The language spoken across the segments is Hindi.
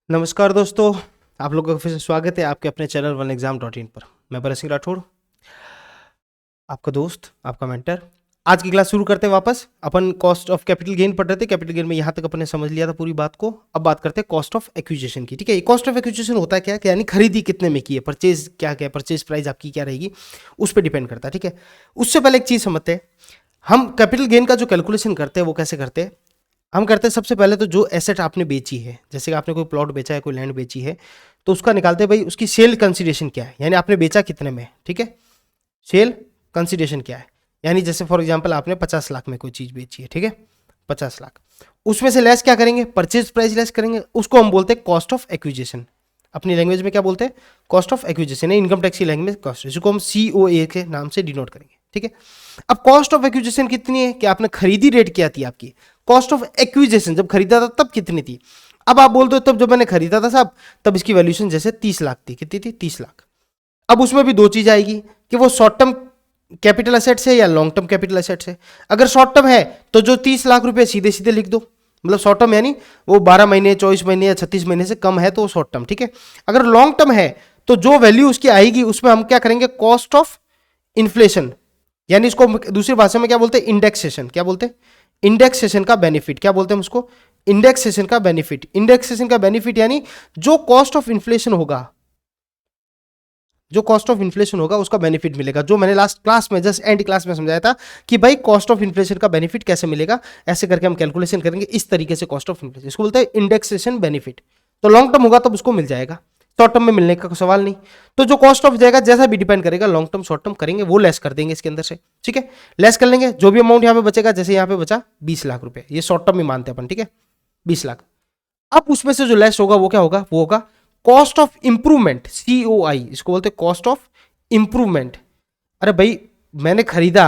नमस्कार दोस्तों, आप लोगों का फिर से स्वागत है आपके अपने channel one exam dot in पर। मैं भरत सिंह राठौड़, आपका दोस्त, आपका मेंटर। आज की क्लास शुरू करते हैं वापस। अपन कॉस्ट ऑफ कैपिटल गेन पढ़ रहे थे। कैपिटल गेन में यहाँ तक अपन ने समझ लिया था पूरी बात को। अब बात करते हैं कॉस्ट ऑफ एक्विजिशन की। ठीक है, कॉस्ट ऑफ एक्विजिशन होता है क्या, यानी खरीदी कितने में की है, परचेज क्या क्या, परचेज प्राइस आपकी क्या रहेगी, उस पर डिपेंड करता है। ठीक है, उससे पहले एक चीज़ समझते हैं, हम कैपिटल गेन का जो कैलकुलेशन करते हैं वो कैसे करते हैं। हम करते हैं सबसे पहले तो जो एसेट आपने बेची है, जैसे कि आपने कोई प्लॉट बेचा है, कोई लैंड बेची है, तो उसका निकालते हैं भाई उसकी सेल कंसिडरेशन क्या है, यानी आपने बेचा कितने में। ठीक है, सेल कंसिडरेशन क्या है, यानी जैसे फॉर एग्जांपल आपने 50 लाख में कोई चीज़ बेची है। ठीक है, 50 लाख, उसमें से लेस क्या करेंगे, परचेज प्राइस लेस करेंगे, उसको हम बोलते हैं कॉस्ट ऑफ एक्विजिशन। अपनी लैंग्वेज में क्या बोलते हैं, cost of acquisition, income tax की लैंग्वेज में कॉस्ट, जिसको हम COA के नाम से डिनोट करेंगे। ठीक है, अब कॉस्ट ऑफ एक्विजिशन कितनी है कि आपने खरीदी रेट क्या थी आपकी, कॉस्ट ऑफ एक्विजिशन जब खरीदा था तब कितनी थी। अब आप बोल दो तब जब मैंने खरीदा था साहब तब इसकी वैल्यूएशन जैसे 30 लाख थी। कितनी थी, 30 लाख। अब उसमें भी दो चीज आएगी कि वो शॉर्ट टर्म कैपिटल एसेट्स है या लॉन्ग टर्म कैपिटल एसेट्स है। अगर शॉर्ट टर्म है तो जो 30 लाख रुपए सीधे सीधे लिख दो, मतलब शॉर्ट टर्म यानी वो 12 महीने, 24 महीने या 36 महीने से कम है तो वो शॉर्ट टर्म। ठीक है, अगर लॉन्ग टर्म है तो जो वैल्यू उसकी आएगी उसमें हम क्या करेंगे, कॉस्ट ऑफ इन्फ्लेशन, यानी इसको दूसरी भाषा में क्या बोलते हैं, इंडेक्सेशन। क्या बोलते हैं, इंडेक्सेशन का बेनिफिट। क्या बोलते हैं हम उसको, इंडेक्सेशन का बेनिफिट। इंडेक्सेशन का बेनिफिट यानी जो कॉस्ट ऑफ इन्फ्लेशन होगा, जो कॉस्ट ऑफ इन्फ्लेशन होगा उसका बेनिफिट मिलेगा। जो मैंने लास्ट क्लास में, जस्ट एंड क्लास में समझाया था कि भाई कॉस्ट ऑफ इन्फ्लेशन का बेनिफिट कैसे मिलेगा, ऐसे करके हम कैलकुलेशन करेंगे इस तरीके से कॉस्ट ऑफ इन्फ्लेशन, इसको बोलते हैं इंडेक्सेशन बेनिफिट। तो लॉन्ग टर्म होगा तब उसको मिल जाएगा, शॉर्ट टर्म में मिलने का कोई सवाल नहीं। तो जो कॉस्ट ऑफ जाएगा जैसा भी डिपेंड करेगा, लॉन्ग टर्म शॉर्ट टर्म करेंगे वो लेस कर देंगे इसके अंदर से। ठीक है, लेस कर लेंगे, जो भी अमाउंट यहाँ पे बचेगा, जैसे यहाँ पे बचा 20 लाख रुपए, ये शॉर्ट टर्म में मानते हैं अपन। ठीक है, 20 लाख। अब उसमें से जो लेस होगा वो क्या होगा, वो होगा कॉस्ट ऑफ इंप्रूवमेंट, COI, इसको बोलते हैं कॉस्ट ऑफ इंप्रूवमेंट। अरे भाई मैंने खरीदा,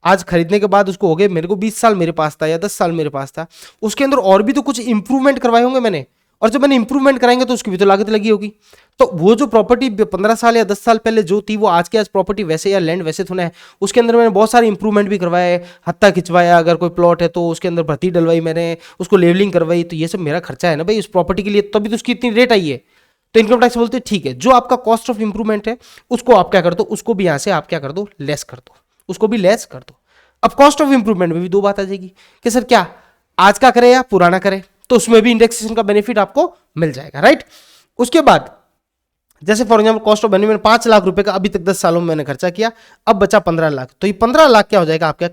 आज खरीदने के बाद उसको हो गए मेरे को 20 साल मेरे पास था या 10 साल मेरे पास था, उसके अंदर और भी तो कुछ इंप्रूवमेंट करवाए होंगे मैंने, और जब मैंने इंप्रूवमेंट कराएंगे तो उसकी भी तो लागत लगी होगी। तो वो जो प्रॉपर्टी 15 साल या 10 साल पहले जो थी वो आज के आज प्रॉपर्टी वैसे या लैंड वैसे थोड़ा है, उसके अंदर मैंने बहुत सारे इंप्रूवमेंट भी करवाए, हत्ता खिंचवाया, अगर कोई प्लॉट है तो उसके अंदर भर्ती डलवाई मैंने, उसको लेवलिंग करवाई, तो ये सब मेरा खर्चा है ना भाई उस प्रॉपर्टी के लिए, तभी तो उसकी इतनी रेट आई है। तो इनकम टैक्स बोलते हैं ठीक है, जो आपका कॉस्ट ऑफ इंप्रूवमेंट है उसको आप क्या कर दो, उसको भी यहां से आप क्या कर दो, लेस कर दो, उसको भी लेस कर दो। अब कॉस्ट ऑफ इंप्रूवमेंट में भी दो बात आ जाएगी कि सर क्या आज का करें या पुराना करें, तो उसमें भी इंडेक्सेशन का बेनिफिट आपको मिल जाएगा, राइट। उसके बाद जैसे for example cost of benefit 5 lakh रुपए का अभी तक 10 सालों में मैंने खर्चा किया, अब बचा 15 लाख, तो ये 15 लाख क्या हो जाएगा आपका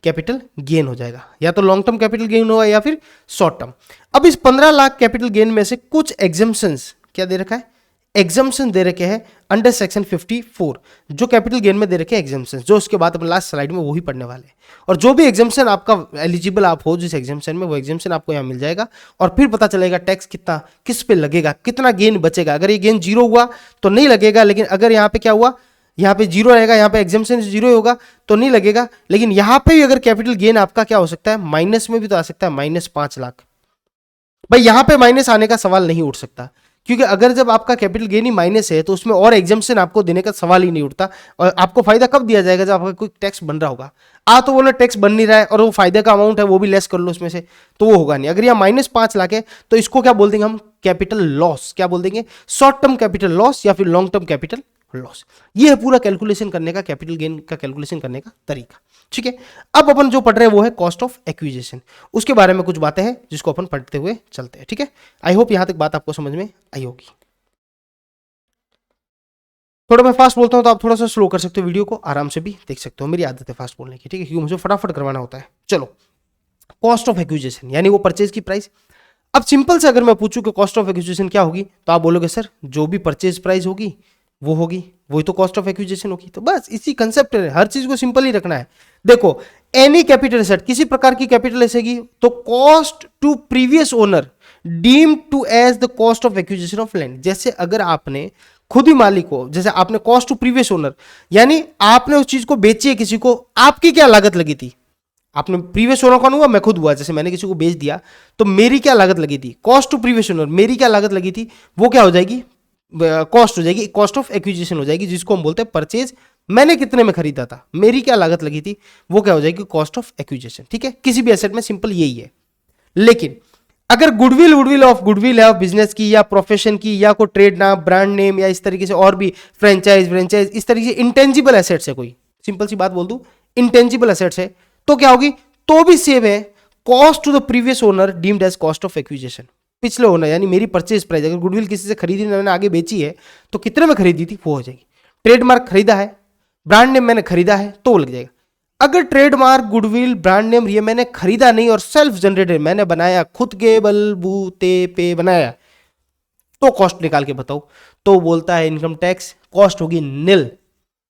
कैपिटल गेन हो जाएगा, या तो लॉन्ग टर्म कैपिटल गेन होगा या फिर शॉर्ट टर्म। अब इस 15 लाख कैपिटल गेन में से कुछ एग्जाम्पशंस क्या दे रखा है, एग्जाम्पशन दे रखे हैं अंडर सेक्शन 54, जो कैपिटल गेन में दे रखे हैं एग्जाम्पशन, जो उसके बाद अपन लास्ट स्लाइड में वही पढ़ने वाले हैं। और जो भी एग्जाम्पशन आपका एलिजिबल आप हो जिस एग्जाम्पशन में, वो एग्जाम्पशन आपको यहाँ मिल जाएगा, और फिर पता चलेगा टैक्स कितना किस पे लगेगा, कितना गेन बचेगा। अगर ये गेन जीरो हुआ तो नहीं लगेगा, लेकिन अगर यहाँ पे क्या हुआ, यहाँ पे जीरो रहेगा, यहाँ पे एग्जाम्पशन जीरो होगा तो नहीं लगेगा। लेकिन यहाँ पे भी अगर कैपिटल गेन आपका क्या हो सकता है, माइनस में भी तो आ सकता है, -5 लाख। भाई यहां पे माइनस आने का सवाल नहीं उठ सकता, क्योंकि अगर जब आपका कैपिटल गेन ही माइनस है तो उसमें और एग्जाम्पशन आपको देने का सवाल ही नहीं उठता। और आपको फायदा कब दिया जाएगा, जब आपका कोई टैक्स बन रहा होगा। तो बोले टैक्स बन नहीं रहा है और वो फायदे का अमाउंट है वो भी लेस कर लो उसमें से, तो वो होगा नहीं। अगर यहाँ -5 लाख है तो इसको क्या बोल देंगे हम, कैपिटल लॉस। क्या बोल देंगे, शॉर्ट टर्म कैपिटल लॉस या फिर लॉन्ग टर्म कैपिटल लॉस। ये है पूरा कैलकुलेशन करने का, कैपिटल गेन का कैलकुलेशन करने का तरीका। ठीक है, अब अपन जो पढ़ रहे हैं वो है कॉस्ट ऑफ एक्विजिशन, उसके बारे में कुछ बातें हैं जिसको अपन पढ़ते हुए चलते हैं। ठीक है, आई होप यहां तक बात आपको समझ में आई होगी। थोड़ा मैं फास्ट बोलता हूं तो आप थोड़ा सा स्लो कर सकते हो, वीडियो को आराम से भी देख सकते हो, मेरी आदत है फास्ट बोलने की। ठीक है, क्योंकि मुझे फटाफट करवाना होता है। चलो, कॉस्ट ऑफ एक्विजिशन यानी वो परचेज की प्राइस। अब सिंपल से अगर मैं पूछूं कि कॉस्ट ऑफ एक्विजिशन क्या होगी, तो आप बोलोगे सर जो भी परचेज प्राइस होगी वो होगी, वही तो कॉस्ट ऑफ एक्विजिशन होगी। तो बस इसी कंसेप्ट है, हर चीज को सिंपल ही रखना है। देखो, एनी कैपिटल एसेट, किसी प्रकार की कैपिटल एसेगी तो cost to previous owner deem to as the cost of acquisition of land. जैसे अगर आपने खुद ही मालिक हो, जैसे आपने कॉस्ट टू प्रीवियस ओनर, यानी आपने उस चीज को बेची है किसी को, आपकी क्या लागत लगी थी, आपने प्रीवियस ओनर कौन हुआ, मैं खुद हुआ, जैसे मैंने किसी को बेच दिया तो मेरी क्या लागत लगी थी, कॉस्ट टू प्रीवियस ओनर, मेरी क्या लागत लगी थी, वो क्या हो जाएगी, कॉस्ट हो जाएगी, कॉस्ट ऑफ एक्विजिशन हो जाएगी, जिसको हम बोलते हैं परचेज। मैंने कितने में खरीदा था, मेरी क्या लागत लगी थी, वो क्या हो जाएगी, कॉस्ट ऑफ एक्विजिशन। ठीक है, किसी भी एसेट में सिंपल यही है। लेकिन अगर गुडविल है ऑफ बिजनेस की या प्रोफेशन की या कोई ट्रेड नाम, ब्रांड नेम या इस तरीके से और भी फ्रेंचाइज इस तरीके से इंटेंजिबल एसेट्स है, कोई सिंपल सी बात बोल दूं, इंटेंजिबल एसेट्स है, तो क्या होगी, तो भी सेम है, cost to the previous owner deemed as cost of acquisition. पिछले ओनर यानी मेरी परचेज प्राइस, अगर गुडविल किसी से खरीदी मैंने आगे बेची है तो कितने में खरीदी थी वो हो जाएगी। ट्रेडमार्क खरीदा है, ब्रांड नेम मैंने खरीदा है तो लग जाएगा। अगर ट्रेडमार्क, गुडविल, ब्रांड नेम ये मैंने खरीदा नहीं और सेल्फ जनरेटेड मैंने बनाया, खुद के बलबूते पे बनाया, तो कॉस्ट निकाल के बताओ। तो बोलता है इनकम टैक्स कॉस्ट होगी निल,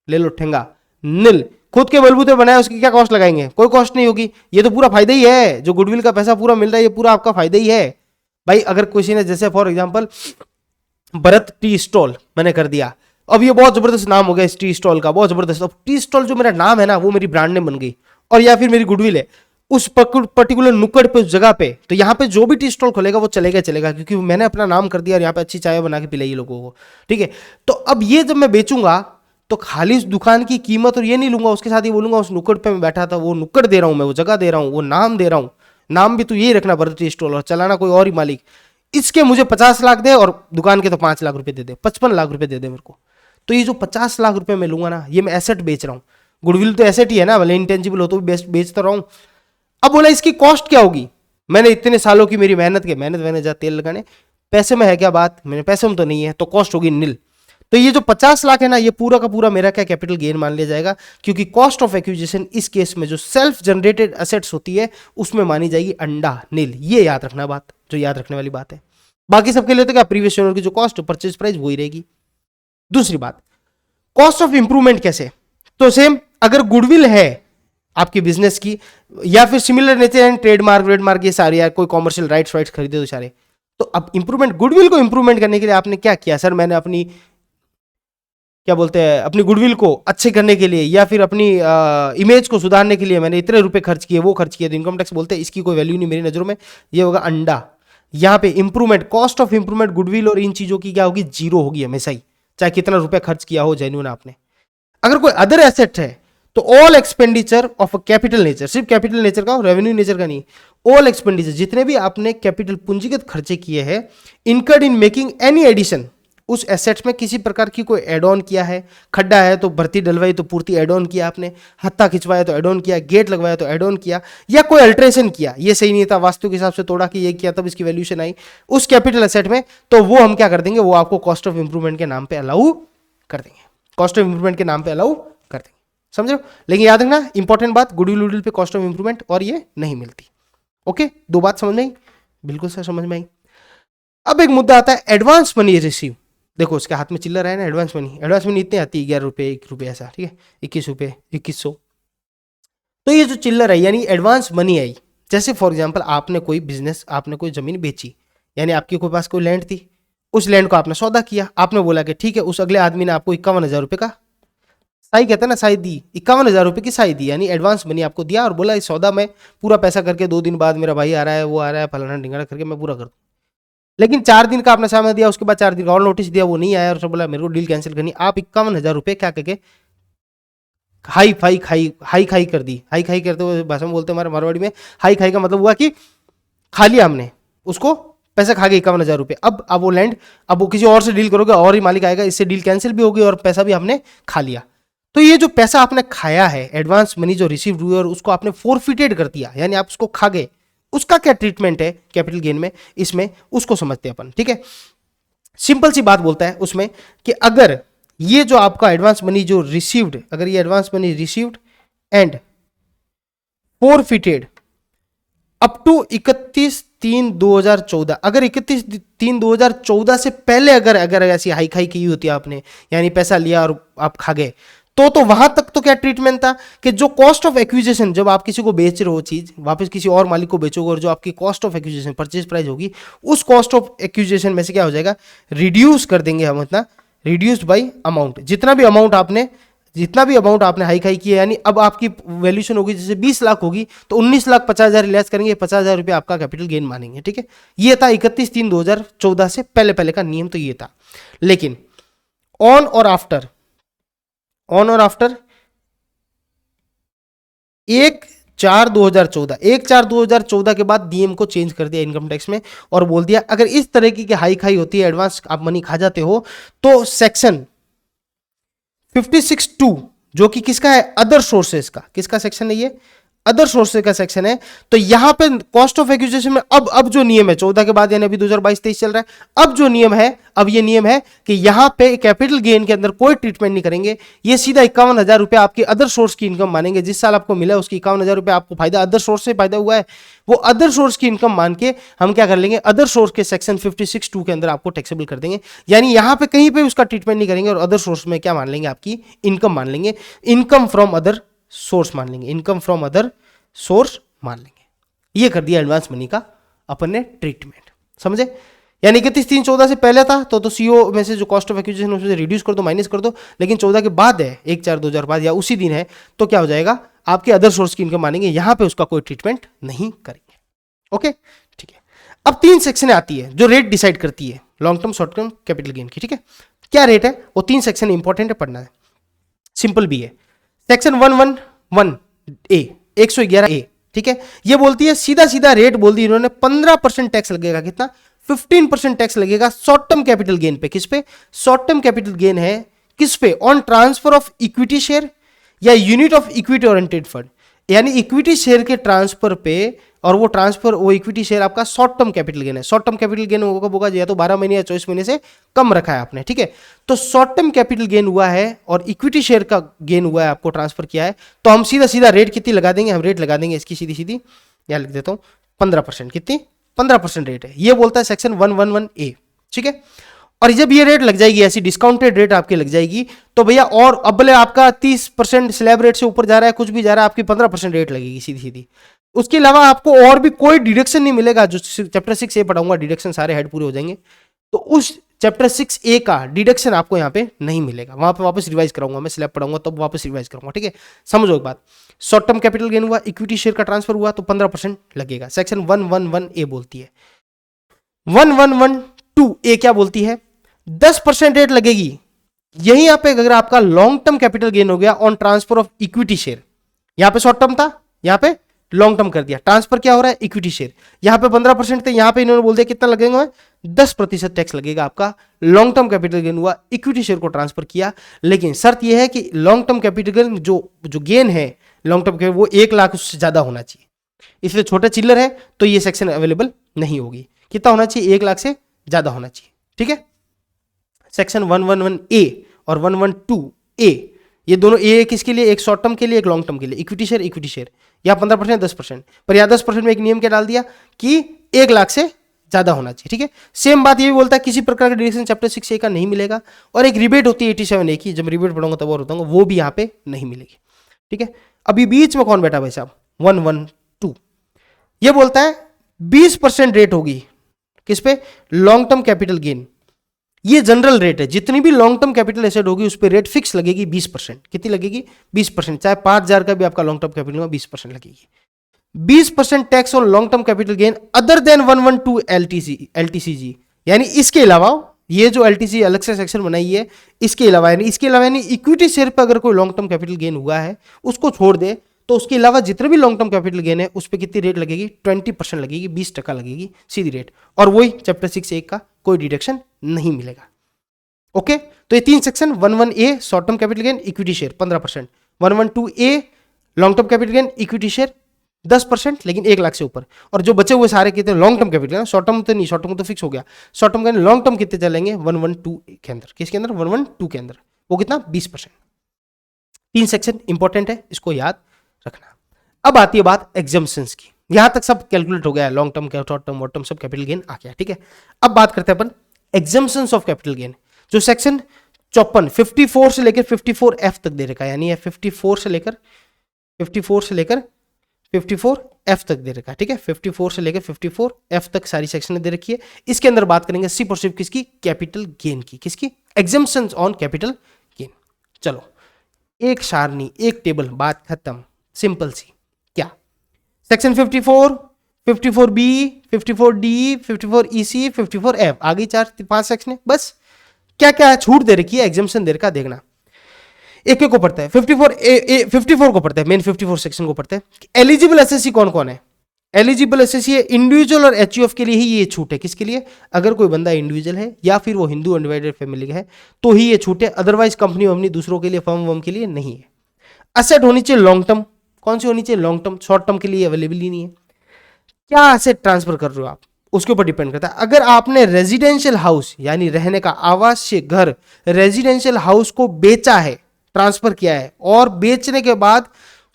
ले लो ठेंगा, निल। खुद के बलबूते बनाया, उसकी क्या कॉस्ट लगाएंगे, कोई कॉस्ट नहीं होगी। ये तो पूरा फायदा ही है, जो गुडविल का पैसा पूरा मिल रहा है ये पूरा आपका फायदा ही है भाई। अगर किसी ने जैसे for example Bharat tea stall मैंने कर दिया, अब ये बहुत जबरदस्त नाम हो गया इस टी स्टॉल का, बहुत जबरदस्त। अब टी स्टॉल जो मेरा नाम है ना वो मेरी ब्रांड नेम बन गई, और या फिर मेरी गुडविल है उस पर्टिकुलर नुक्कड़ पे, उस जगह पे, तो यहाँ पे जो भी टी स्टॉल खोलेगा वो चलेगा चलेगा, क्योंकि मैंने अपना नाम कर दिया और यहाँ पे अच्छी चाय बना के पिलाई लोगों को, ठीक है। तो अब ये जब मैं बेचूंगा तो खाली उस दुकान की कीमत और ये नहीं लूंगा, उसके साथ ये बोलूंगा उस नुक्कड़ पे मैं बैठा था, वो नुक्कड़ दे रहा हूं मैं, वो जगह दे रहा हूं, वो नाम दे रहा हूं, नाम भी तो यही रखना भरत टी स्टॉल, और चलाना कोई और ही मालिक। इसके मुझे 50 लाख दे और दुकान के तो 5 लाख रुपए दे दे, 55 लाख रुपए दे दे मेरे को, तो ये जो 50 लाख रुपए मैं लूंगा ना, ये मैं एसेट बेच रहा हूँ। गुडविल तो एसेट ही है ना, भले इंटेंजिबल हो तो भी बेच तो रहा हूं। अब बोला इसकी कॉस्ट क्या होगी, मैंने इतने सालों की मेरी मेहनत के, मेहनत मैंने जा तेल लगाने, पैसे में है क्या बात, मेरे पैसे में तो नहीं है, तो कॉस्ट होगी निल। तो ये जो 50 लाख है ना, ये पूरा का पूरा मेरा क्या कैपिटल गेन मान लिया जाएगा, क्योंकि कॉस्ट ऑफ एक्विजिशन इस केस में जो सेल्फ जनरेटेड एसेट्स होती है उसमें मानी जाएगी अंडा, नील। ये याद रखना बात, जो याद रखने वाली बात है। बाकी सबके लिए तो क्या, प्रीवियस ओनर की जो कॉस्ट परचेज प्राइस वही रहेगी। दूसरी बात, कॉस्ट ऑफ इंप्रूवमेंट कैसे, तो सेम, अगर गुडविल है आपकी बिजनेस की या फिर सिमिलर नेचर एंड ट्रेडमार्क ये सारे यार, कोई कॉमर्शियल राइट्स खरीदे तो सारे, तो अब इंप्रूवमेंट, गुडविल को इंप्रूवमेंट करने के लिए आपने क्या किया, सर मैंने अपनी क्या बोलते हैं, अपनी गुडविल को अच्छे करने के लिए या फिर अपनी इमेज को सुधारने के लिए मैंने इतने रुपए खर्च किए, वो खर्च किए, तो इनकम टैक्स बोलते हैं इसकी कोई वैल्यू नहीं मेरी नजरों में, ये होगा अंडा। यहाँ पे improvement, cost of improvement goodwill और इन चीजों की क्या होगी, जीरो होगी हमेशा ही, चाहे कितना रुपया खर्च किया हो जेन्युइन आपने। अगर कोई अदर एसेट है तो all expenditure of a capital nature, सिर्फ कैपिटल नेचर का, रेवेन्यू नेचर का नहीं, ऑल एक्सपेंडिचर, जितने भी आपने कैपिटल पूंजीगत खर्चे किए हैं, incurred in making any addition, उस एसेट्स में किसी प्रकार की कोई एड ऑन किया है, खड्डा है तो भर्ती डलवाई तो पूर्ति एड ऑन किया आपने, हत्ता खिंचवाया तो एड ऑन किया, गेट लगवाया तो एड ऑन किया, या कोई अल्ट्रेशन किया, ये सही नहीं था, वास्तु के हिसाब से तोड़ा कि ये किया तब इसकी वैल्यूशन आई उस कैपिटल एसेट में, तो वो हम क्या कर देंगे, वो आपको कॉस्ट ऑफ इंप्रूवमेंट के नाम पे अलाउ कर देंगे, कॉस्ट ऑफ इंप्रूवमेंट के नाम पे अलाउ कर देंगे, समझ लो। लेकिन याद रखना इंपॉर्टेंट बात, गुडविल वुडविल पे कॉस्ट ऑफ इंप्रूवमेंट और ये नहीं मिलती। ओके, दो बात समझ में आई, बिल्कुल सर समझ में आई। अब एक मुद्दा आता है एडवांस मनी रिसीव, देखो उसके हाथ में चिल्लर है ना, एडवांस मनी इतनी आती है, 11 रुपये, 1 रुपये ऐसा, ठीक है, 21 रुपये, 2100, तो ये जो चिल्लर है यानी एडवांस मनी आई, जैसे फॉर एग्जांपल आपने कोई बिजनेस, आपने कोई जमीन बेची, यानी आपके कोई पास कोई लैंड थी, उस लैंड को आपने सौदा किया, आपने बोला कि ठीक है, उस अगले आदमी ने आपको 51,000 रुपये का साई, कहते हैं ना साई दी, 51,000 रुपये की साई दी, यानी एडवांस मनी आपको दिया और बोला इस सौदा में पूरा पैसा करके 2 दिन बाद मेरा भाई आ रहा है, वो आ रहा है, फलाना ढिंगाना करके मैं पूरा कर दूँ। लेकिन 4 दिन का आपने समय दिया, उसके बाद 4 दिन का और नोटिस दिया, वो नहीं आया और सब बोला मेरे को डील कैंसिल करनी, आप 51,000 रुपये क्या करके हाई खाई कर दी। हाई खाई करते हुए भाषा में बोलते हमारे मारवाड़ी में, हाई खाई का मतलब हुआ कि खा लिया हमने उसको, पैसा खा गए 51,000 रुपये। अब वो लैंड, अब वो किसी और से डील करोगे और ही मालिक आएगा, इससे डील कैंसिल भी होगी और पैसा भी हमने खा लिया। तो ये जो पैसा आपने खाया है, एडवांस मनी जो रिसीव हुई और उसको आपने फोरफिटेड कर दिया, यानी आप उसको खा गए, उसका क्या ट्रीटमेंट है कैपिटल गेन में, इसमें उसको समझते हैं अपन, ठीक है। सिंपल सी बात बोलता है उसमें कि अगर ये जो आपका एडवांस मनी जो रिसीव्ड, अगर ये advance money received and forfeited up to 31/3/2014, अगर 31/3/2014 से पहले अगर ऐसी हाई खाई की होती है आपने, यानी पैसा लिया और आप खा गए, तो वहां तक तो क्या ट्रीटमेंट था कि जो कॉस्ट ऑफ एक्विजिशन, जब आप किसी को बेच रहे हो चीज, वापस किसी और मालिक को बेचोगे और जो आपकी cost of acquisition purchase price होगी, उस कॉस्ट ऑफ एक्विजिशन में से क्या हो जाएगा, रिड्यूस कर देंगे हम, इतना रिड्यूस्ड बाई अमाउंट, जितना भी अमाउंट आपने हाई खाई किया, यानी अब आपकी वैल्यूशन होगी, जैसे 20 लाख होगी तो 19,50,000 रिलैक्स करेंगे, 50,000 रुपये आपका कैपिटल गेन मानेंगे, ठीक है। ये था 31/3/2014 से पहले का नियम, तो ये था। लेकिन ऑन और आफ्टर 1 1/4/2014, 1/4/2014 के बाद नियम को चेंज कर दिया इनकम टैक्स में और बोल दिया अगर इस तरह की हाइक हाई होती है, एडवांस आप मनी खा जाते हो, तो सेक्शन 56(2) जो कि किसका है, अदर सोर्सेस का, किसका सेक्शन है ये, अदर सोर्सेज का सेक्शन है। तो यहां पे कॉस्ट ऑफ एक्विजिशन में अब जो नियम है 14 के बाद, यानी अभी 2022-23 चल रहा है, अब जो नियम है, अब ये नियम है कि यहां पे कैपिटल गेन के अंदर कोई ट्रीटमेंट नहीं करेंगे, ये सीधा 51,000 रुपए आपकी अदर सोर्स की इनकम मानेंगे। जिस साल आपको मिला उसकी 51,000 रुपए आपको फायदा अदर सोर्स से फायदा हुआ है, वो अदर सोर्स की इनकम मान के हम क्या कर लेंगे, अदर सोर्स के सेक्शन 56(2) के अंदर आपको टैक्सेबल कर देंगे। यानी यहां पे कहीं पे उसका ट्रीटमेंट नहीं करेंगे और अदर सोर्स में क्या मान लेंगे, आपकी इनकम मान लेंगे, इनकम फ्रॉम अदर सोर्स मान लेंगे, इनकम फ्रॉम अदर सोर्स मान लेंगे। ये कर दिया एडवांस मनी का अपन ने ट्रीटमेंट, समझे। यानी 31/3/14 से पहले था तो सीओ में से जो कॉस्ट ऑफ एक्विजिशन उसमें से रिड्यूस कर दो, माइनस कर दो, लेकिन 14 के बाद है 1/4/2005 या उसी दिन है, तो क्या हो जाएगा, आपके अदर सोर्स की इनकम मानेंगे, यहां पे उसका कोई ट्रीटमेंट नहीं करेंगे। ओके, ठीक है। अब 3 सेक्शन आती है जो रेट डिसाइड करती है long term short term capital gain की, ठीक है। क्या रेट है, वो 3 सेक्शन इंपॉर्टेंट है, पढ़ना है, सिंपल भी है। सेक्शन 111A 111A, ठीक है, ये बोलती है सीधा सीधा रेट बोल दी इन्होंने, 15% टैक्स लगेगा, कितना, 15% टैक्स लगेगा शॉर्ट टर्म कैपिटल गेन पे। किस पे, शॉर्ट टर्म कैपिटल गेन है किस पे, on transfer of equity share या unit of equity oriented fund, यानी इक्विटी शेयर के ट्रांसफर पे, और वो ट्रांसफर, वो इक्विटी शेयर आपका शॉर्ट टर्म कैपिटल गेन है। शॉर्ट टर्म कैपिटल गेन होगा या तो 12 महीने या 24 महीने से कम रखा है आपने, ठीक है। तो शॉर्ट टर्म कैपिटल गेन हुआ है और इक्विटी शेयर का गेन हुआ है, आपको ट्रांसफर किया है, तो हम सीधा सीधा रेट कितनी लगा देंगे, हम रेट लगा देंगे इसकी सीधी सीधी, यहां लिख देता हूं 15%, कितनी, 15% रेट है, ये बोलता है सेक्शन 111A, ठीक है। और जब ये रेट लग जाएगी, ऐसी डिस्काउंटेड रेट आपकी लग जाएगी, तो भैया, और अब भले आपका 30% स्लैब रेट से ऊपर जा रहा है, कुछ भी जा रहा है, आपकी 15% रेट लगेगी सीधी सीधी। उसके अलावा आपको और भी कोई डिडक्शन नहीं मिलेगा, जो चैप्टर 6A पढ़ाऊंगा, डिडक्शन सारे हेड पूरे हो जाएंगे, तो उस चैप्टर 6A का डिडक्शन आपको यहाँ पे नहीं मिलेगा, वहां पे वापस रिवाइज कराऊंगा, मैं स्लैब पढ़ाऊंगा तब वापस रिवाइज करूंगा, ठीक है। समझो एक बात, शॉर्ट टर्म कैपिटल गेन हुआ, इक्विटी शेयर का ट्रांसफर हुआ, तो 15% लगेगा, सेक्शन 111A बोलती है। 111(2)A क्या बोलती है, 10% रेट लगेगी। यहीं पे अगर आपका लॉन्ग टर्म कैपिटल गेन हो गया on transfer of equity share, यहां पे शॉर्ट टर्म था, यहां पे लॉन्ग टर्म कर दिया, ट्रांसफर क्या हो रहा है, इक्विटी शेयर, यहां पे 15% थे, यहां पे इन्होंने बोल दिया कितना लगेगा, 10% टैक्स लगेगा आपका। लॉन्ग टर्म कैपिटल गेन हुआ, इक्विटी शेयर को ट्रांसफर किया, लेकिन शर्त यह है कि लॉन्ग टर्म कैपिटल गेन जो गेन है लॉन्ग टर्म के, वो 1 लाख उससे ज्यादा होना चाहिए। इसलिए छोटा चिल्लर है तो ये सेक्शन अवेलेबल नहीं होगी। कितना होना चाहिए, 1 लाख से ज्यादा होना चाहिए, ठीक है। सेक्शन 111A और 112A, ये दोनों ए किसके लिए, एक शॉर्ट टर्म के लिए, एक लॉन्ग टर्म के लिए, इक्विटी शेयर, या 15% 10%, पर यहां 10% में एक नियम क्या डाल दिया कि 1 लाख से ज्यादा होना चाहिए, ठीक है। सेम बात ये भी बोलता है किसी प्रकार का डिडक्शन चैप्टर 6A का नहीं मिलेगा, और एक रिबेट होती है 87A की, जब रिबेट पढ़ूंगा तब और बताऊंगा, वो भी यहाँ पे नहीं मिलेगी, ठीक है। अभी बीच में कौन बैठा भाई साहब, 112, ये बोलता है 20% रेट होगी किस पे, लॉन्ग टर्म कैपिटल गेन, ये जनरल रेट है, जितनी भी लॉन्ग टर्म कैपिटल एसेट होगी उस पर रेट फिक्स लगेगी 20%, कितनी लगेगी, 20%, चाहे 5,000 का भी आपका लॉन्ग टर्म कैपिटल में 20% लगेगी। 20% tax on long term capital gain other than 112 LTCG, यानी इसके अलावा, ये जो LTC अलग से सेक्शन बनाई है, इसके अलावा यानी इक्विटी शेयर पर अगर कोई लॉन्ग टर्म कैपिटल गेन हुआ है उसको छोड़ दे, तो उसके अलावा जितने भी लॉन्ग टर्म कैपिटल गेन है उस पर कितनी रेट लगेगी, 20% लगेगी, 20% लगेगी सीधी रेट, और वही चैप्टर 6A का कोई डिडक्शन नहीं मिलेगा। ओके, तो ये 3 section, 111A short term capital gain equity share 15%, 112A long term capital gain equity share 10%, लेकिन 1 लाख से ऊपर, और जो बचे हुए सारे कितने long term capital, short term तो नहीं, शॉर्ट टर्म तो फिक्स हो गया, शॉर्ट टर्म का लॉन्ग टर्म कितने चलेंगे, 112 के अंदर, किसके अंदर, 112 के अंदर, वो कितना, 20%। 3 सेक्शन इंपॉर्टेंट है, इसको याद रखना। अब आती है बात एग्जम्पशंस की, यहां तक सब कैलकुलेट हो गया, long term, short term, what term, सब कैपिटल गेन आ गया, ठीक है। अब बात करते हैं अपन एग्जम्पशंस ऑफ कैपिटल गेन, जो सेक्शन 54 से लेकर 54F तक दे रखा है, यानी 54 से लेकर 54F तक दे रखा है, ठीक है। 54 से लेकर 54F तक सारी सेक्शन दे रखी है। इसके अंदर बात करेंगे सिर्फ और सिर्फ किसकी, कैपिटल गेन की, किसकी, एग्जम्पशंस ऑन कैपिटल गेन। चलो, एक सारणी, एक टेबल, बात खत्म, सिंपल सी। क्या, section 54, 54B, 54D, 54EC, 54F, आगे 4-5 सेक्शन है, बस। क्या क्या छूट दे रखी है, एग्जम्पशन दे रखा, देखना। एक एक को पढ़ते हैं, 54 को पढ़ते हैं, मेन 54 सेक्शन को पढ़ते हैं। एलिजिबल एसएससी कौन कौन है? एलिजिबल एसएससी है इंडिविजुअल और एचयूएफ के लिए ही ये छूट है। किसके लिए? अगर कोई बंदा इंडिविजुअल है या फिर वो हिंदू अनडिवाइडेड फैमिली का है तो ही ये छूट है, अदरवाइज कंपनी वंपनी दूसरों के लिए, फर्म वम के लिए नहीं है। असेट होनी चाहिए लॉन्ग टर्म। कौन सी होनी चाहिए? Long term. शॉर्ट टर्म के लिए अवेलेबल ही नहीं है। क्या असेट ट्रांसफर कर रहे हो आप, उसके ऊपर डिपेंड करता है। अगर आपने रेजिडेंशियल हाउस यानी रहने का आवासीय घर, रेजिडेंशियल हाउस को बेचा है, ट्रांसफर किया है, और बेचने के बाद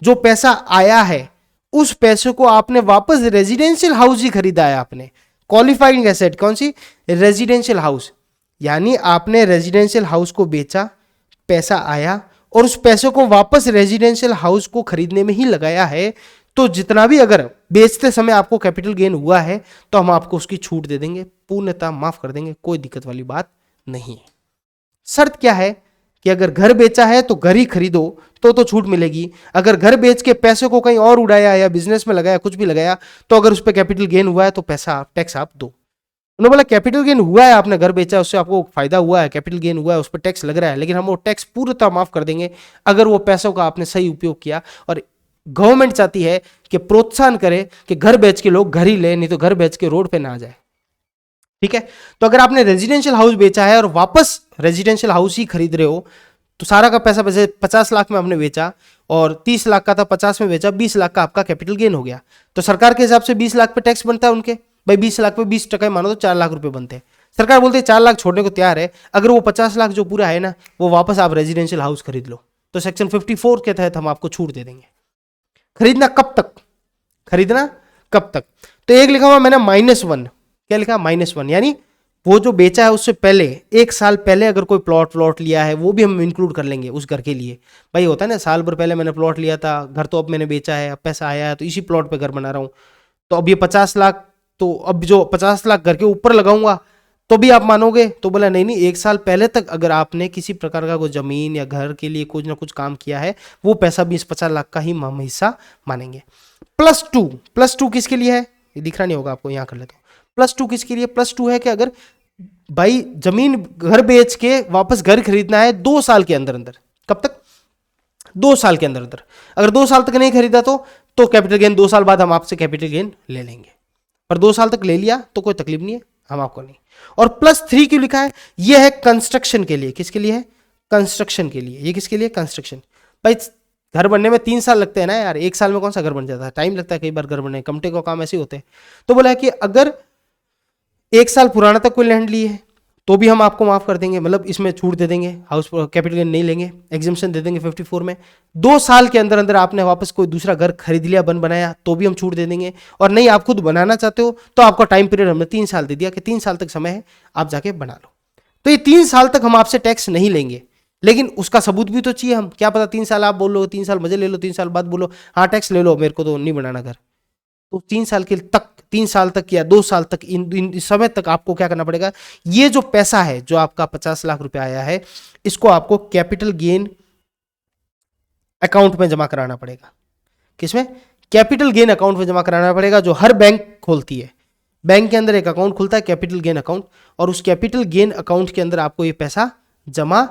जो पैसा आया है उस पैसे को आपने वापस रेजिडेंशियल हाउस ही खरीदा है आपने, क्वालिफाइंग एसेट कौन सी? Residential house. यानी आपने रेजिडेंशियल हाउस को बेचा, पैसा आया और उस पैसे को वापस रेजिडेंशियल हाउस को खरीदने में ही लगाया है, तो जितना भी अगर बेचते समय आपको कैपिटल गेन हुआ है तो हम आपको उसकी छूट दे देंगे, पूर्णतः माफ कर देंगे, कोई दिक्कत वाली बात नहीं है। शर्त क्या है कि अगर घर बेचा है तो घर ही खरीदो तो छूट मिलेगी। अगर घर बेच के पैसे को कहीं और उड़ाया या बिजनेस में लगाया, कुछ भी लगाया, तो अगर उस पर कैपिटल गेन हुआ है तो पैसा टैक्स आप दो। उन्होंने बोला कैपिटल गेन हुआ है, आपने घर बेचा, उससे आपको फायदा हुआ है, कैपिटल गेन हुआ है, उस पर टैक्स लग रहा है, लेकिन हम वो टैक्स पूर्णतः माफ कर देंगे अगर वो पैसों का आपने सही उपयोग किया। और गवर्नमेंट चाहती है कि प्रोत्साहन करे कि घर बेच के लोग घर ही ले, नहीं तो घर बेच के रोड पे ना जाए। ठीक है, तो अगर आपने रेजिडेंशियल हाउस बेचा है और वापस रेजिडेंशियल हाउस ही खरीद रहे हो तो सारा का पैसा, वैसे 50 लाख में आपने बेचा और 30 लाख का था, 50 में बेचा, 20 लाख का आपका कैपिटल गेन हो गया, तो सरकार के हिसाब से 20 लाख पे टैक्स बनता है उनके। भाई 20 लाख पे 20% मानो तो 4 लाख रुपए बनते हैं। सरकार बोलते है 4 लाख छोड़ने को तैयार है, अगर वो 50 लाख जो पूरा है ना वो वापस आप रेजिडेंशियल हाउस खरीद लो, तो सेक्शन 54 के तहत हम आपको छूट दे देंगे। खरीदना कब तक? खरीदना कब तक? तो एक लिखा हुआ मैंने -1, क्या लिखा? -1, यानी वो जो बेचा है उससे पहले, 1 साल पहले अगर कोई प्लॉट लिया है वो भी हम इंक्लूड कर लेंगे उस घर के लिए। भाई होता है ना, साल भर पहले मैंने प्लॉट लिया था, घर तो अब मैंने बेचा है, अब पैसा आया है तो इसी प्लॉट पे घर बना रहा हूं, तो अब ये 50 लाख, तो अब जो 50 लाख घर के ऊपर लगाऊंगा तो भी आप मानोगे? तो बोला नहीं नहीं, 1 साल पहले तक अगर आपने किसी प्रकार का कोई जमीन या घर के लिए कुछ ना कुछ काम किया है वो पैसा भी इस 50 लाख का ही हम हिस्सा मानेंगे। +2 किसके लिए है? ये दिख रहा नहीं होगा आपको, यहां कर लेता हूं। +2 किसके लिए? +2 है कि अगर भाई जमीन, घर बेच के वापस घर खरीदना है 2 साल के अंदर अंदर। कब तक? 2 साल के अंदर अंदर। अगर 2 साल तक नहीं खरीदा तो कैपिटल गेन 2 साल बाद हम आपसे कैपिटल गेन ले लेंगे, पर 2 साल तक ले लिया तो कोई तकलीफ नहीं है, हम आपको नहीं। और +3 क्यों लिखा है? यह है कंस्ट्रक्शन के लिए। किसके लिए है? कंस्ट्रक्शन के लिए। ये किसके लिए? कंस्ट्रक्शन। भाई घर बनने में 3 साल लगते हैं ना यार, 1 साल में कौन सा घर बन जाता है? टाइम लगता है कई बार घर बनने, कमटे का काम ऐसे होते हैं। तो बोला है कि अगर 1 साल पुराना तक कोई लैंड ली है तो भी हम आपको माफ कर देंगे, मतलब इसमें छूट दे देंगे, हाउस कैपिटल गेन नहीं लेंगे, एग्जम्पशन दे देंगे 54 में। 2 साल के अंदर अंदर आपने वापस कोई दूसरा घर खरीद लिया, बन बनाया, तो भी हम छूट दे देंगे। और नहीं आप खुद बनाना चाहते हो तो आपका टाइम पीरियड हमने 3 साल दे दिया कि 3 साल तक समय है, आप जाके बना लो। तो ये 3 साल तक हम आपसे टैक्स नहीं लेंगे, लेकिन उसका सबूत भी तो चाहिए। हम क्या पता 3 साल आप बोल लो, 3 साल मजे ले लो, 3 साल बाद बोलो हाँ टैक्स ले लो, मेरे को तो नहीं बनाना घर। तो 3 साल के तक, 3 साल तक या 2 साल तक, इन समय तक आपको क्या करना पड़ेगा? ये जो पैसा है जो आपका 50 लाख रुपए आया है, इसको आपको कैपिटल गेन अकाउंट में जमा कराना पड़ेगा। किसमें? कैपिटल गेन अकाउंट में जमा कराना पड़ेगा, जो हर बैंक खोलती है। बैंक के अंदर एक अकाउंट खुलता है कैपिटल गेन अकाउंट, और उस कैपिटल गेन अकाउंट के अंदर आपको ये पैसा जमा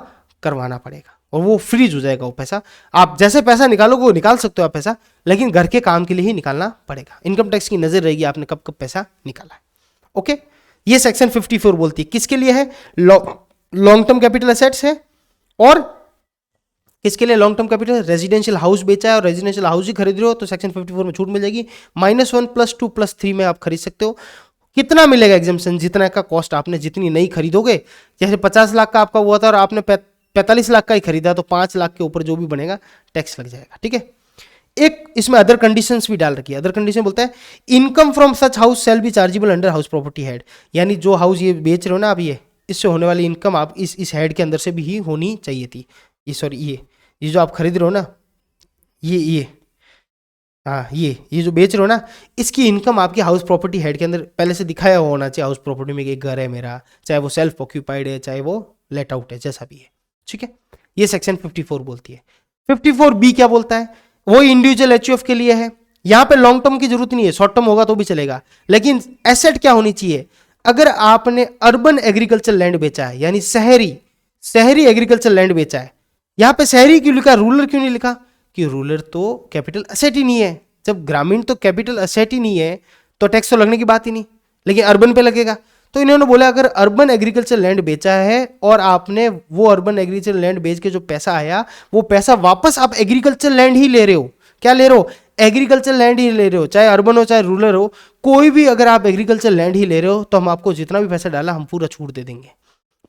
करवाना पड़ेगा और वो फ्रीज हो जाएगा। वो पैसा आप जैसे पैसा निकालोगे वो निकाल सकते हो आप पैसा, लेकिन घर के काम के लिए ही निकालना पड़ेगा। इनकम टैक्स की नजर रहेगी आपने कब कब पैसा निकाला है। ओके, ये सेक्शन 54 बोलती है किसके लिए है? लॉन्ग टर्म कैपिटल एसेट्स है। और किसके लिए long term capital? Residential house बेचा है और रेजिडेंशियल हाउस ही खरीद रहे हो तो सेक्शन 54 में छूट मिल जाएगी। -1 +2 +3 में आप खरीद सकते हो। कितना मिलेगा एग्जम्पशन? जितना का कॉस्ट आपने जितनी नहीं खरीदोगे, जैसे 50 लाख का आपका हुआ था और आपने 45 लाख का ही खरीदा तो 5 लाख के ऊपर जो भी बनेगा टैक्स लग जाएगा। ठीक है, एक इसमें अदर कंडीशंस भी डाल रखी है। अदर कंडीशन बोलता है income from such house shall be chargeable under house property head, यानी जो हाउस ये बेच रहे हो ना आप, ये इससे होने वाली इनकम आप इस हेड के अंदर से भी ही होनी चाहिए थी। ये सॉरी ये जो आप खरीद रहे हो ना, ये हाँ ये जो बेच रहे हो ना, इसकी इनकम आपकी हाउस प्रॉपर्टी हेड के अंदर पहले से दिखाया हुआ होना चाहिए। हाउस प्रॉपर्टी में एक घर है मेरा, चाहे वो सेल्फ ऑक्यूपाइड है चाहे वो लेट आउट है, जैसा भी है। ठीक है, ये सेक्शन 54 बोलती है। 54B क्या बोलता है? वो इंडिविजुअल एचयूएफ के लिए है। यहां पे लॉन्ग टर्म की जरूरत नहीं है, शॉर्ट टर्म होगा तो भी चलेगा, लेकिन एसेट क्या होनी चाहिए? अगर आपने अर्बन एग्रीकल्चर लैंड बेचा है, यानी शहरी एग्रीकल्चर लैंड बेचा है, यहाँ पे शहरी क्यों लिखा, रूरल क्यों नहीं लिखा? कि रूरल तो कैपिटल असेट ही नहीं है। जब ग्रामीण तो कैपिटल असेट ही नहीं है तो टैक्स तो लगने की बात ही नहीं, लेकिन अर्बन पे लगेगा। तो इन्होंने बोला अगर अर्बन एग्रीकल्चर लैंड बेचा है और आपने वो अर्बन एग्रीकल्चर लैंड बेच के जो पैसा आया वो पैसा वापस आप एग्रीकल्चर लैंड ही ले रहे हो। क्या ले रहे हो? एग्रीकल्चर लैंड ही ले रहे हो, चाहे अर्बन हो चाहे रूरल हो, कोई भी अगर आप एग्रीकल्चर लैंड ही ले रहे हो तो हम आपको जितना भी पैसा डाला हम पूरा छूट दे देंगे।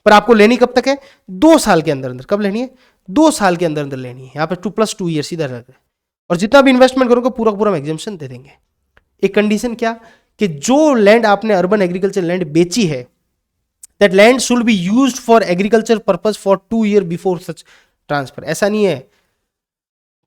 पर आपको लेनी कब तक है? 2 साल के अंदर अंदर। कब लेनी है? 2 साल के अंदर अंदर लेनी है। यहाँ पे 2+2 ईयर सीधा रहता है। और जितना भी इन्वेस्टमेंट करोगे पूरा पूरा हम एग्जाम्पशन दे देंगे। एक कंडीशन क्या कि जो लैंड आपने अर्बन एग्रीकल्चर लैंड बेची है that land should be used for agriculture purpose for 2 year before such transfer. ऐसा नहीं है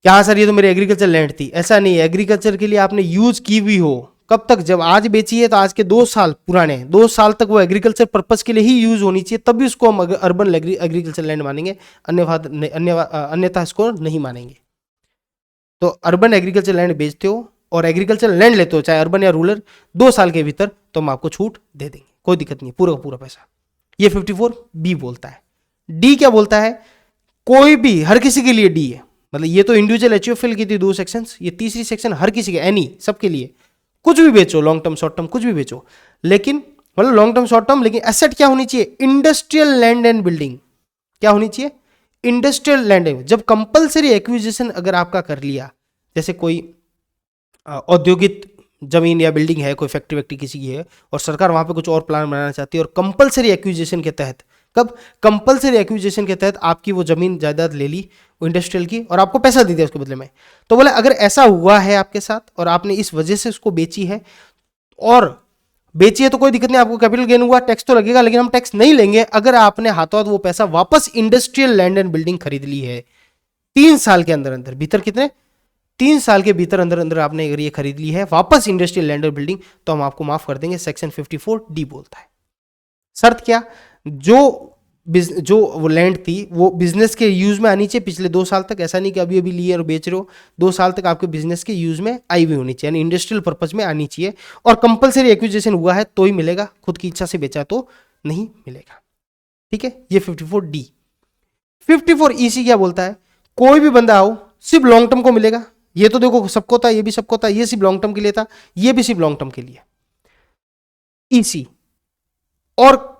कि हाँ सर ये तो मेरी एग्रीकल्चर लैंड थी, ऐसा नहीं है। एग्रीकल्चर के लिए आपने यूज की हुई हो, कब तक? जब आज बेची है तो आज के 2 साल पुराने 2 साल तक वो एग्रीकल्चर पर्पस के लिए ही यूज होनी चाहिए, तभी उसको हम अर्बन एग्रीकल्चर लैंड मानेंगे, अन्यथा इसको नहीं मानेंगे। तो अर्बन एग्रीकल्चर लैंड बेचते हो और एग्रीकल्चर लैंड लेते हो चाहे अर्बन या रूरल, 2 साल के भीतर तो हम आपको छूट दे देंगे, कोई दिक्कत नहीं, पूरा का पूरा पैसा। ये 54B बोलता है। डी क्या बोलता है? कोई भी, हर किसी के लिए डी है, मतलब ये तो इंडिविजुअल एचयूएफएल की थी 2 सेक्शंस, ये तीसरी सेक्शन हर किसी के, एनी, सबके लिए। कुछ भी बेचो, लॉन्ग टर्म शॉर्ट टर्म कुछ भी बेचो, लेकिन मतलब लॉन्ग टर्म शॉर्ट टर्म, लेकिन एसेट क्या होनी चाहिए? Industrial land and building. क्या होनी चाहिए? Industrial land. जब कंपलसरी एक्विजिशन अगर आपका कर लिया, जैसे कोई औद्योगिक जमीन या बिल्डिंग है, कोई फैक्ट्री वैक्ट्री किसी की है और सरकार वहां पे कुछ और प्लान बनाना चाहती है और कंपलसरी एक्विजिशन के तहत, कब? कंपलसरी एक्विजिशन के तहत आपकी वो जमीन जायदाद ले ली वो इंडस्ट्रियल की और आपको पैसा दे दिया उसके बदले में। तो बोले अगर ऐसा हुआ है आपके साथ और आपने इस वजह से उसको बेची है, और बेची है तो कोई दिक्कत नहीं, आपको कैपिटल गेन हुआ, टैक्स तो लगेगा, लेकिन हम टैक्स नहीं लेंगे अगर आपने हाथों हाथ वो पैसा वापस इंडस्ट्रियल लैंड एंड बिल्डिंग खरीद ली है 3 साल के अंदर अंदर भीतर। कितने? 3 साल के भीतर अंदर अंदर आपने अगर ये खरीद ली है वापस इंडस्ट्रियल लैंड और बिल्डिंग, तो हम आपको माफ कर देंगे। सेक्शन 54D बोलता है। शर्त क्या? जो वो लैंड थी वो बिजनेस के यूज में आनी चाहिए पिछले 2 साल तक। ऐसा नहीं कि अभी अभी लिए और बेच रहे हो, 2 साल तक आपके बिजनेस के यूज में आई हुई होनी चाहिए, यानी इंडस्ट्रियल पर्पज में आनी चाहिए। और कंपलसरी एक्विजिशन हुआ है तो ही मिलेगा, खुद की इच्छा से बेचा तो नहीं मिलेगा। ठीक है, ये 54D। 54EC क्या बोलता है? कोई भी बंदा आओ, सिर्फ लॉन्ग टर्म को मिलेगा। ये तो देखो सबको था, ये भी सबको था, ये सिर्फ लॉन्ग टर्म के लिए था, ये भी सिर्फ लॉन्ग टर्म के लिए। ईसी और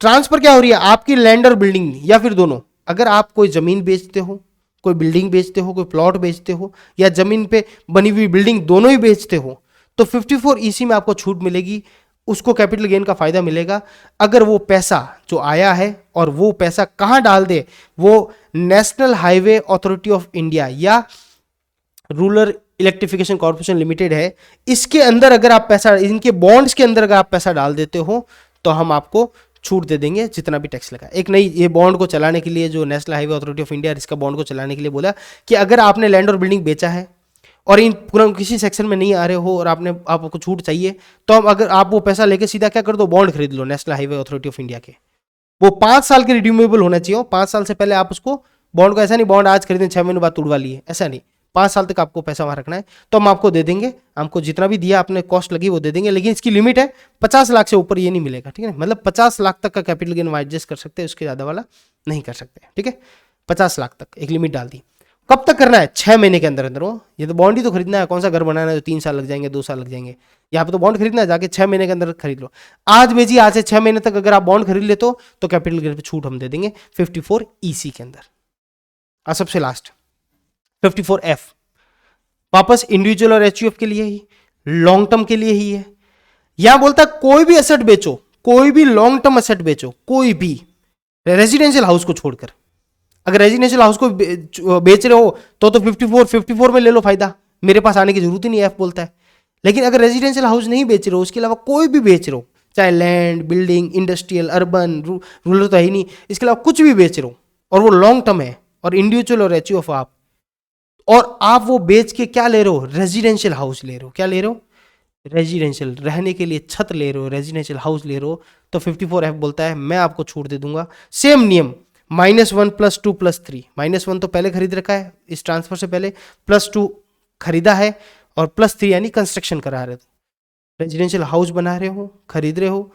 ट्रांसफर क्या हो रही है? आपकी लैंड और बिल्डिंग, या फिर दोनों। अगर आप कोई जमीन बेचते हो, कोई बिल्डिंग बेचते हो, कोई प्लॉट बेचते हो, या जमीन पे बनी हुई बिल्डिंग, दोनों ही बेचते हो, तो 54EC में आपको छूट मिलेगी, उसको कैपिटल गेन का फायदा मिलेगा अगर वो पैसा जो आया है और वो पैसा कहां डाल दे, वो national Highway Authority of India या रूरल इलेक्ट्रिफिकेशन कॉर्पोरेशन लिमिटेड है, इसके अंदर अगर आप पैसा, इनके बॉन्ड्स के अंदर अगर आप पैसा डाल देते हो तो हम आपको छूट दे देंगे जितना भी टैक्स लगा। एक नई ये बॉन्ड को चलाने के लिए जो national Highway Authority of India इसका बॉन्ड को चलाने के लिए बोला कि अगर आपने लैंड और बिल्डिंग बेचा है और इन पूरा किसी सेक्शन में नहीं आ रहे हो और आपको छूट चाहिए, तो हम अगर आप वो पैसा लेके सीधा क्या कर दो, बॉन्ड खरीद लो National Highway Authority of India के। वो 5 साल के रिड्यूमेबल होना चाहिए, 5 साल से पहले आप उसको बॉन्ड को, ऐसा नहीं बॉन्ड आज खरीदें 6 महीने बाद तोड़वा लिए, ऐसा नहीं, 5 साल तक आपको पैसा वहां रखना है। तो हम आपको दे देंगे, हमको जितना भी दिया आपने कॉस्ट लगी वो दे देंगे, लेकिन इसकी लिमिट है 50 लाख से ऊपर ये नहीं मिलेगा। ठीक है, मतलब 50 लाख तक का कैपिटल गेन एडजस्ट कर सकते हैं, उसके ज्यादा वाला नहीं कर सकते। ठीक है, 50 लाख तक एक लिमिट डाल दी। कब तक करना है? 6 महीने के अंदर अंदर। वो ये तो बॉन्ड ही तो खरीदना है, कौन सा घर बनाना है जो 3 साल लग जाएंगे, 2 साल लग जाएंगे। यहाँ पे तो बॉन्ड खरीदना है, जाके 6 महीने के अंदर खरीद लो। आज बेची, आज से 6 महीने तक अगर आप बॉन्ड खरीद लेते हो तो कैपिटल गेन पे छूट हम दे देंगे 54EC के अंदर। और सबसे लास्ट 54F, वापस इंडिविजुअल और एचयूएफ के लिए ही, लॉन्ग टर्म के लिए ही है। यहां बोलता है कोई भी एसेट बेचो, कोई भी लॉन्ग टर्म एसेट बेचो, कोई भी, रेजिडेंशियल हाउस को छोड़कर। अगर रेजिडेंशियल हाउस को बेच रहे हो तो 54 में ले लो फायदा, मेरे पास आने की जरूरत ही नहीं, एफ बोलता है। लेकिन अगर रेजिडेंशियल हाउस नहीं बेच रहे हो, उसके अलावा कोई भी बेच रहे हो, चाहे land, building, industrial, urban, rural तो है ही नहीं, इसके अलावा कुछ भी बेच रहे हो और वो लॉन्ग टर्म है और इंडिविजुअल और एचयूएफ आप, और आप वो बेच के क्या ले रहे हो? रेजिडेंशियल हाउस ले रहे हो। क्या ले रहे हो? रेजिडेंशियल, रहने के लिए छत ले रहे हो, रेजिडेंशियल हाउस ले रहे हो, तो 54F बोलता है मैं आपको छूट दे दूंगा। सेम नियम, -1 +2 +3, -1 तो पहले खरीद रखा है इस ट्रांसफर से पहले, +2 खरीदा है और +3 यानी कंस्ट्रक्शन करा रहे हो, रेजिडेंशियल हाउस बना रहे हो, खरीद रहे हो,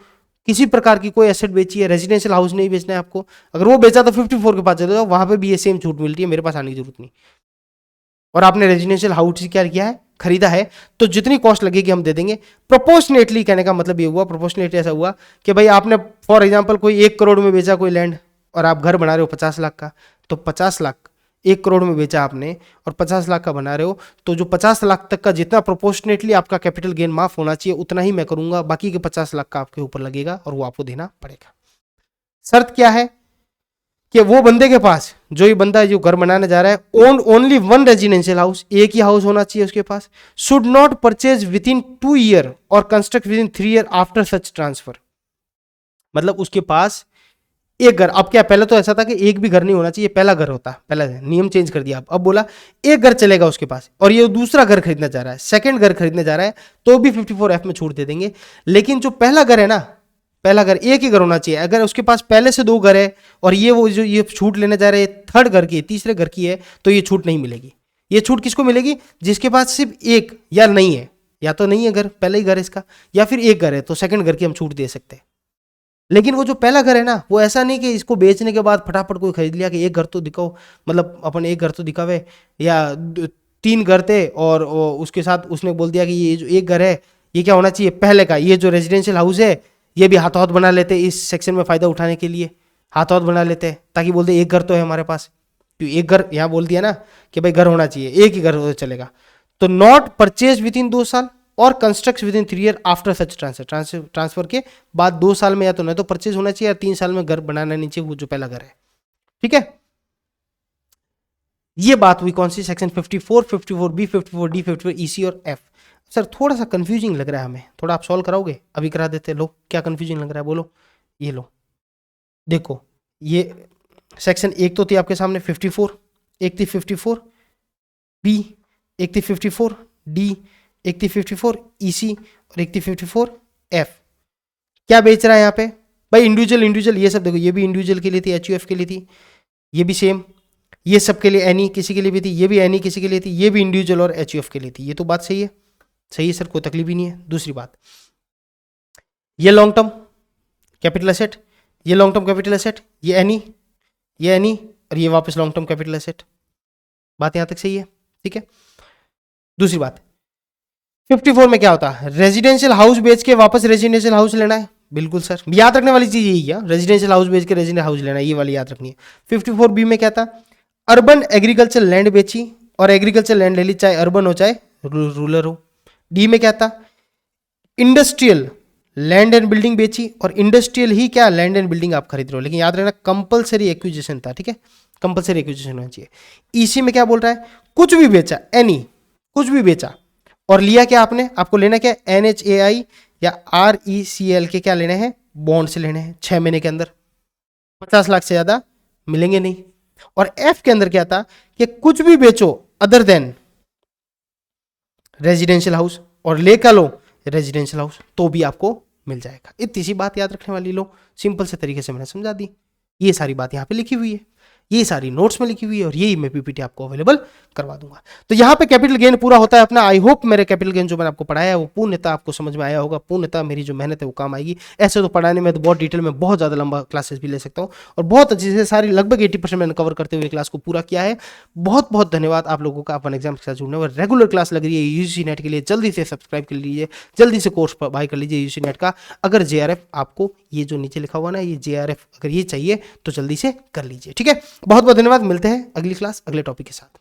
किसी प्रकार की कोई एसेट बेची है, रेजिडेंशियल हाउस नहीं बेचना है आपको, अगर वो बेचा तो 54 के पास चले जाओ, वहां पे भी ये सेम छूट मिलती है, मेरे पास आने की जरूरत नहीं। और आपने रेजिडेंशियल हाउस क्या किया है, खरीदा है, तो जितनी कॉस्ट लगेगी हम दे देंगे प्रोपोर्शनेटली। कहने का मतलब ये हुआ प्रोपोर्शनेटली, ऐसा हुआ कि भाई आपने फॉर एग्जांपल कोई 1 करोड़ में बेचा कोई लैंड और आप घर बना रहे हो 50 लाख का, तो 50 लाख 1 करोड़ में बेचा आपने और 50 लाख का बना रहे हो, तो जो 50 लाख तक का जितना प्रोपोर्शनेटली आपका कैपिटल गेन माफ होना चाहिए उतना ही मैं करूंगा, बाकी के 50 लाख का आपके ऊपर लगेगा और वो आपको देना पड़ेगा। शर्त क्या है कि वो बंदे के पास, जो ये बंदा जो घर बनाने जा रहा है, own only one residential house, एक ही हाउस होना चाहिए उसके पास, should not purchase within 2 year और construct within 3 year after such transfer. मतलब उसके पास एक घर, अब क्या पहले तो ऐसा था कि एक भी घर नहीं होना चाहिए, पहला घर होता, पहला नियम चेंज कर दिया, अब बोला एक घर चलेगा उसके पास और ये दूसरा घर खरीदना चाह रहा है, सेकंड घर खरीदने जा रहा है, तो भी 54F में छूट दे देंगे। लेकिन जो पहला घर है ना, पहला घर एक ही घर होना चाहिए, अगर उसके पास पहले से 2 घर है और ये वो जो ये छूट लेने जा रहे हैं थर्ड घर की, तीसरे घर की है, तो ये छूट नहीं मिलेगी। ये छूट किसको मिलेगी, जिसके पास सिर्फ एक या नहीं है, या तो नहीं है घर, पहले ही घर है इसका, या फिर एक घर है, तो सेकंड घर की हम छूट दे सकते हैं। लेकिन वो जो पहला घर है ना, वो ऐसा नहीं कि इसको बेचने के बाद फटाफट कोई खरीद लिया कि एक घर तो दिखाओ, मतलब अपन एक घर तो दिखावे, या 3 घर थे और उसके साथ उसने बोल दिया कि ये जो एक घर है ये क्या होना चाहिए, पहले का, ये जो रेजिडेंशियल हाउस है ये भी हाथों हाथ बना लेते इस सेक्शन में फायदा उठाने के लिए, हाथों हाथ बना लेते हैं ताकि बोलते एक घर तो है हमारे पास, क्यों एक घर यहाँ बोल दिया ना कि भाई घर होना चाहिए, एक ही घर चलेगा। तो नॉट परचेज विद इन 2 साल और construct within 3 year after such transfer के बाद 2 साल में या तो नहीं तो परचेज होना चाहिए या 3 साल में घर बनाना नहीं चाहिए, वो जो पहला घर है। ठीक है, ये बात हुई कौन सी, सेक्शन 54, 54B, 54D, 54EC और F। सर थोड़ा सा कंफ्यूजिंग लग रहा है हमें, थोड़ा आप सॉल्व कराओगे, अभी करा देते। लो क्या कंफ्यूजिंग लग रहा है बोलो, ये लो देखो, ये सेक्शन एक तो थी आपके सामने 54, एक थी 54B, एक थी 54D, एक थी 54EC और एक थी 54F। क्या बेच रहा है यहाँ पे भाई, इंडिविजुअल, ये सब देखो, ये भी इंडिविजुअल के लिए थी, HUF के लिए थी, ये भी सेम, ये सब के लिए एनी किसी के लिए भी थी, ये भी एनी किसी के लिए थी, ये भी इंडिविजुअल और HUF के लिए थी। ये तो बात सही है, सही है सर, कोई तकलीफ ही नहीं है। दूसरी बात, ये लॉन्ग टर्म कैपिटल एसेट, ये लॉन्ग टर्म कैपिटल एसेट, ये एनी और ये वापस लॉन्ग टर्म कैपिटल एसेट। बात यहां तक सही है, ठीक है। दूसरी बात, 54 में क्या होता है, रेजिडेंशियल हाउस बेच के वापस रेजिडेंशियल हाउस लेना है, बिल्कुल सर, याद रखने वाली चीज यही है, रेजिडेंशियल हाउस बेच के रेजिडेंशियल हाउस लेना है, ये वाली याद रखनी है। 54B में क्या था, अर्बन एग्रीकल्चर लैंड बेची और एग्रीकल्चर लैंड ले ली, चाहे अर्बन हो चाहे रूरल हो। डी में क्या था, इंडस्ट्रियल लैंड एंड बिल्डिंग बेची और इंडस्ट्रियल ही क्या लैंड एंड बिल्डिंग आप खरीद रहे हो, लेकिन याद रखना कंपलसरी एक्विजिशन था, ठीक है, कंपलसरी एक्विजिशन होना चाहिए। ईसी में क्या बोल रहा है, कुछ भी बेचा, एनी कुछ भी बेचा और लिया क्या आपने, आपको लेना क्या, NHAI या RECL के क्या लेने हैं, बॉन्ड से लेने हैं 6 महीने के अंदर, 50 लाख से ज्यादा मिलेंगे नहीं। और F के अंदर क्या था कि कुछ भी बेचो अदर देन रेजिडेंशियल हाउस और लेकर लो रेजिडेंशियल हाउस, तो भी आपको मिल जाएगा। इतनी सी बात याद रखने वाली, लो सिंपल से तरीके से मैंने समझा दी। ये सारी बात यहाँ पे लिखी हुई है, ये सारी नोट्स में लिखी हुई है और यही मैं PPT आपको अवेलेबल करवा दूंगा। तो यहाँ पे कैपिटल गेन पूरा होता है अपना। आई होप मेरे कैपिटल गेन जो मैंने आपको पढ़ाया है वो पूर्णतः आपको समझ में आया होगा, पूर्णतः मेरी जो मेहनत है वो काम आएगी। ऐसे तो पढ़ाने में तो बहुत डिटेल में बहुत ज़्यादा लंबा क्लासेस भी ले सकता हूँ और बहुत अच्छे से सारी लगभग 80% मैंने कवर करते हुए क्लास को पूरा किया है। बहुत बहुत धन्यवाद आप लोगों का अपन एग्जाम के साथ जुड़ने और रेगुलर क्लास लग रही है UGC नेट के लिए, जल्दी से सब्सक्राइब कर लीजिए, जल्दी से कोर्स बाय कर लीजिए UGC नेट का। अगर JRF आपको ये जो नीचे लिखा हुआ ना, ये JRF अगर ये चाहिए तो जल्दी से कर लीजिए, ठीक है। बहुत बहुत धन्यवाद, मिलते हैं अगली क्लास अगले टॉपिक के साथ।